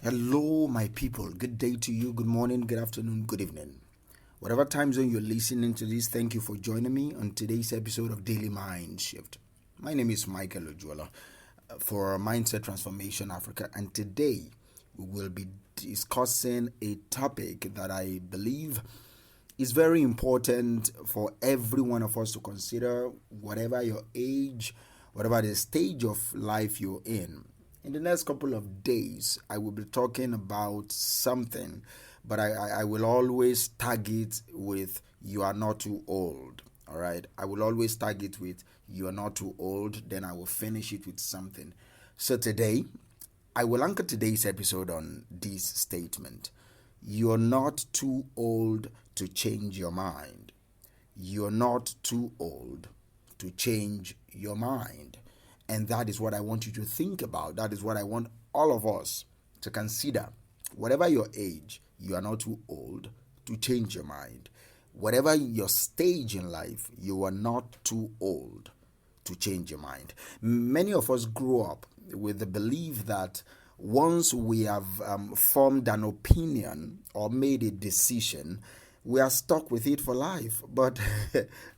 Hello, my people. Good day to you. Good morning, good afternoon, good evening. Whatever time zone you're listening to this, thank you for joining me on today's episode of Daily Mind Shift. My name is Michael Ojuola for Mindset Transformation Africa, and today we will be discussing a topic that I believe is very important for every one of us to consider, whatever your age, whatever the stage of life you're in. In the next couple of days, I will be talking about something, but I will always tag it with "you are not too old." All right, I will always tag it with "you are not too old." Then I will finish it with something. So today, I will anchor today's episode on this statement: "You're not too old to change your mind." You're not too old to change your mind. And that is what I want you to think about. That is what I want all of us to consider. Whatever your age, you are not too old to change your mind. Whatever your stage in life, you are not too old to change your mind. Many of us grew up with the belief that once we have formed an opinion or made a decision, we are stuck with it for life. But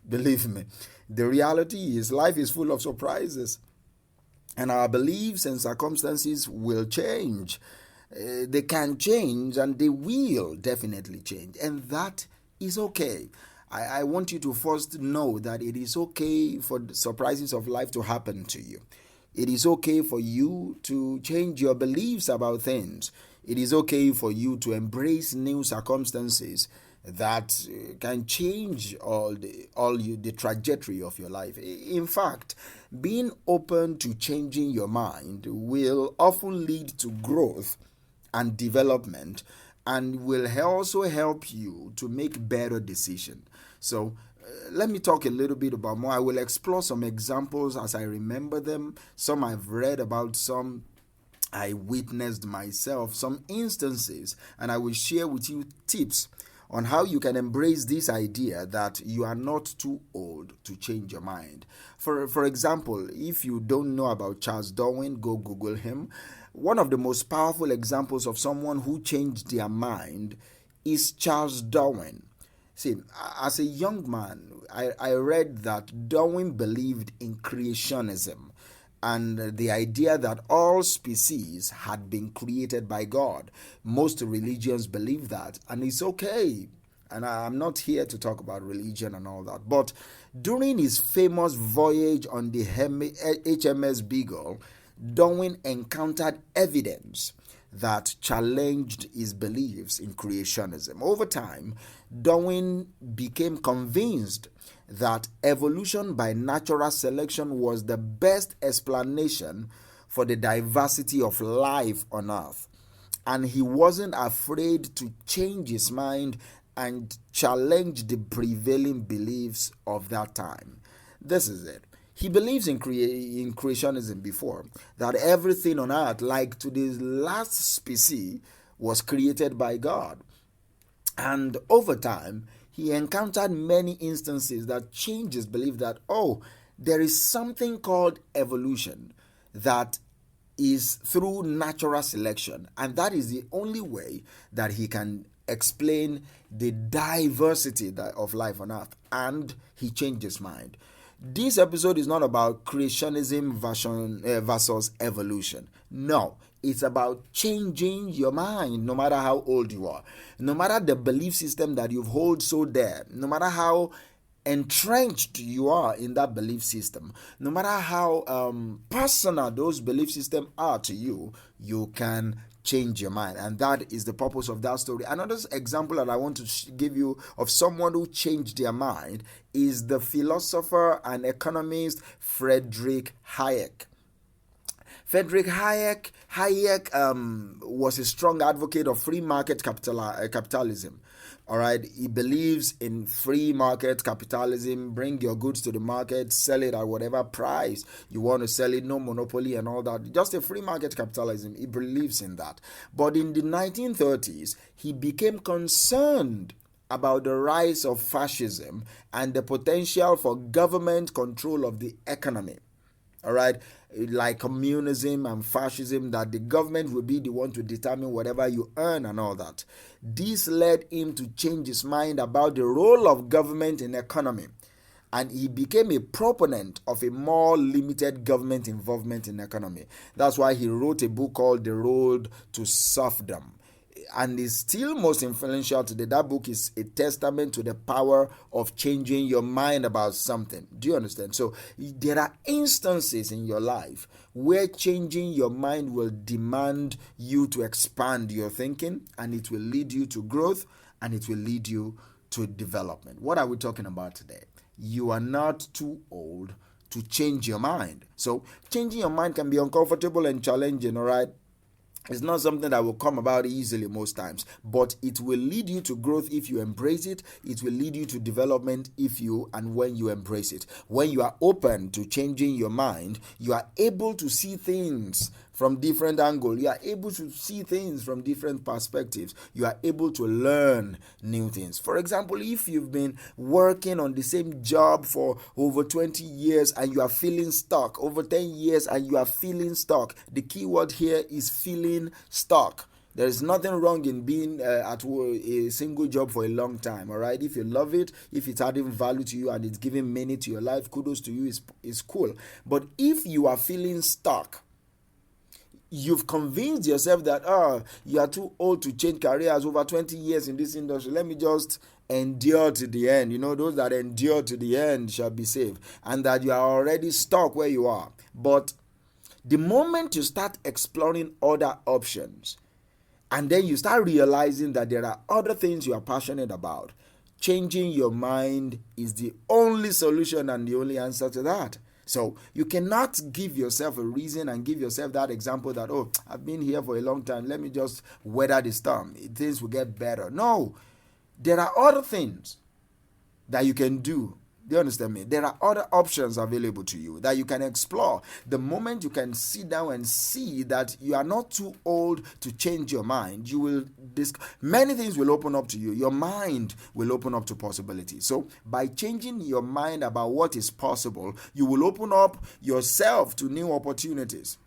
believe me, the reality is life is full of surprises. And our beliefs and circumstances will change. They can change and they will definitely change. And that is okay. I want you to first know that it is okay for the surprises of life to happen to you. It is okay for you to change your beliefs about things. It is okay for you to embrace new circumstances that can change the trajectory of your life. In fact, being open to changing your mind will often lead to growth and development, and will also help you to make better decisions. So let me talk a little bit about more. I will explore some examples as I remember them. Some I've read about, some I witnessed myself, some instances, and I will share with you tips on how you can embrace this idea that you are not too old to change your mind. For example, if you don't know about Charles Darwin, go Google him. One of the most powerful examples of someone who changed their mind is Charles Darwin. See, as a young man, I read that Darwin believed in creationism and the idea that all species had been created by God. Most religions believe that, and it's okay. And I'm not here to talk about religion and all that. But during his famous voyage on the HMS Beagle, Darwin encountered evidence that challenged his beliefs in creationism. Over time, Darwin became convinced that evolution by natural selection was the best explanation for the diversity of life on Earth. And he wasn't afraid to change his mind and challenge the prevailing beliefs of that time. This is it. He believes in creationism before, that everything on earth, like to the last species, was created by God. And over time, he encountered many instances that changed his belief that, there is something called evolution that is through natural selection. And that is the only way that he can explain the diversity of life on earth. And he changed his mind. This episode is not about creationism versus evolution. No, it's about changing your mind no matter how old you are. No matter the belief system that you've held so dear, no matter how entrenched you are in that belief system, no matter how personal those belief systems are to you, you can change your mind. And that is the purpose of that story. Another example that I want to give you of someone who changed their mind is the philosopher and economist Friedrich Hayek. Friedrich Hayek was a strong advocate of free market capitalism. All right, he believes in free market capitalism. Bring your goods to the market, sell it at whatever price you want to sell it, no monopoly and all that. Just a free market capitalism. He believes in that. But in the 1930s, he became concerned about the rise of fascism and the potential for government control of the economy. All right, like communism and fascism, that the government will be the one to determine whatever you earn and all that. This led him to change his mind about the role of government in economy, and he became a proponent of a more limited government involvement in economy. That's why he wrote a book called The Road to Serfdom, and is still most influential today. That book is a testament to the power of changing your mind about something. Do you understand? So there are instances in your life where changing your mind will demand you to expand your thinking, and it will lead you to growth, and it will lead you to development. What are we talking about today? You are not too old to change your mind. So changing your mind can be uncomfortable and challenging, all right? It's not something that will come about easily most times, but it will lead you to growth if you embrace it. It will lead you to development if you and when you embrace it. When you are open to changing your mind, you are able to see things from different angles. You are able to see things from different perspectives. You are able to learn new things. For example, if you've been working on the same job for over 20 years and you are feeling stuck, over 10 years and you are feeling stuck, the key word here is feeling stuck. There is nothing wrong in being at a single job for a long time, all right? If you love it, if it's adding value to you and it's giving meaning to your life, kudos to you, is cool. But if you are feeling stuck, you've convinced yourself that you are too old to change careers, over 20 years in this industry, let me just endure to the end. Those that endure to the end shall be saved, and that you are already stuck where you are. But the moment you start exploring other options, and then you start realizing that there are other things you are passionate about, changing your mind is the only solution and the only answer to that. So you cannot give yourself a reason and give yourself that example that, I've been here for a long time, let me just weather the storm, things will get better. No, there are other things that you can do. Do you understand me? There are other options available to you that you can explore. The moment you can sit down and see that you are not too old to change your mind, you will many things will open up to you. Your mind will open up to possibilities. So by changing your mind about what is possible, you will open up yourself to new opportunities.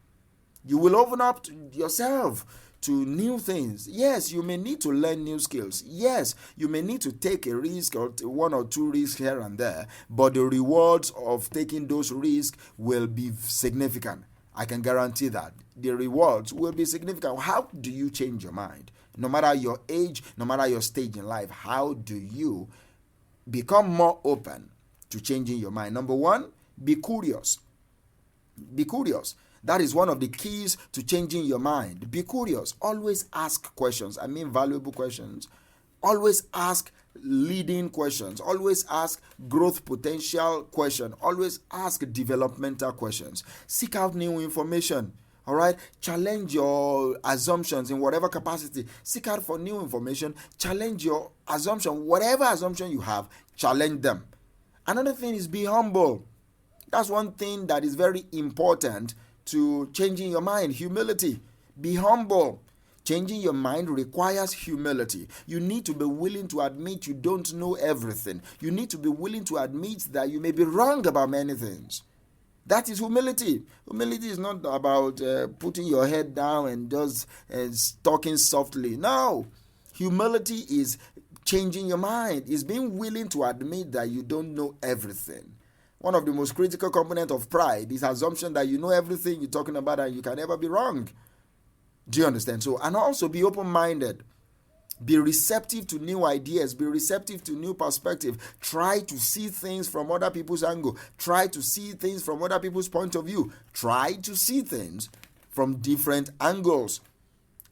You will open up yourself to new things. Yes, you may need to learn new skills. Yes, you may need to take a risk or one or two risks here and there, but the rewards of taking those risks will be significant. I can guarantee that. The rewards will be significant. How do you change your mind? No matter your age, no matter your stage in life, how do you become more open to changing your mind? Number one, be curious. Be curious. That is one of the keys to changing your mind. Be curious. Always ask questions. I mean valuable questions. Always ask leading questions. Always ask growth potential questions. Always ask developmental questions. Seek out new information. All right? Challenge your assumptions in whatever capacity. Seek out for new information. Challenge your assumption. Whatever assumption you have, challenge them. Another thing is be humble. That's one thing that is very important to changing your mind. Humility. Be humble. Changing your mind requires humility. You need to be willing to admit you don't know everything. You need to be willing to admit that you may be wrong about many things. That is humility. Humility is not about putting your head down and just talking softly. No. Humility is changing your mind. It's being willing to admit that you don't know everything. One of the most critical components of pride is assumption that you know everything you're talking about and you can never be wrong. Do you understand? So, and also be open-minded. Be receptive to new ideas. Be receptive to new perspective. Try to see things from other people's angle. Try to see things from other people's point of view. Try to see things from different angles.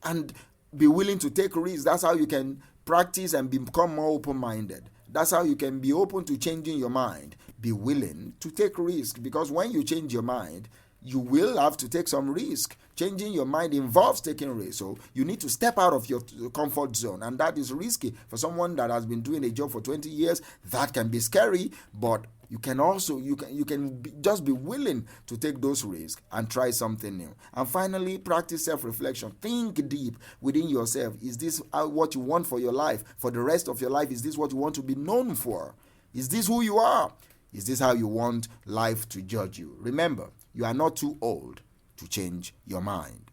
And be willing to take risks. That's how you can practice and become more open-minded. That's how you can be open to changing your mind. Be willing to take risk, because when you change your mind, you will have to take some risk. Changing your mind involves taking risk. So you need to step out of your comfort zone, and that is risky. For someone that has been doing a job for 20 years, that can be scary, but you can also just be willing to take those risks and try something new. And finally, practice self-reflection. Think deep within yourself. Is this what you want for your life? For the rest of your life, is this what you want to be known for? Is this who you are? Is this how you want life to judge you? Remember, you are not too old to change your mind.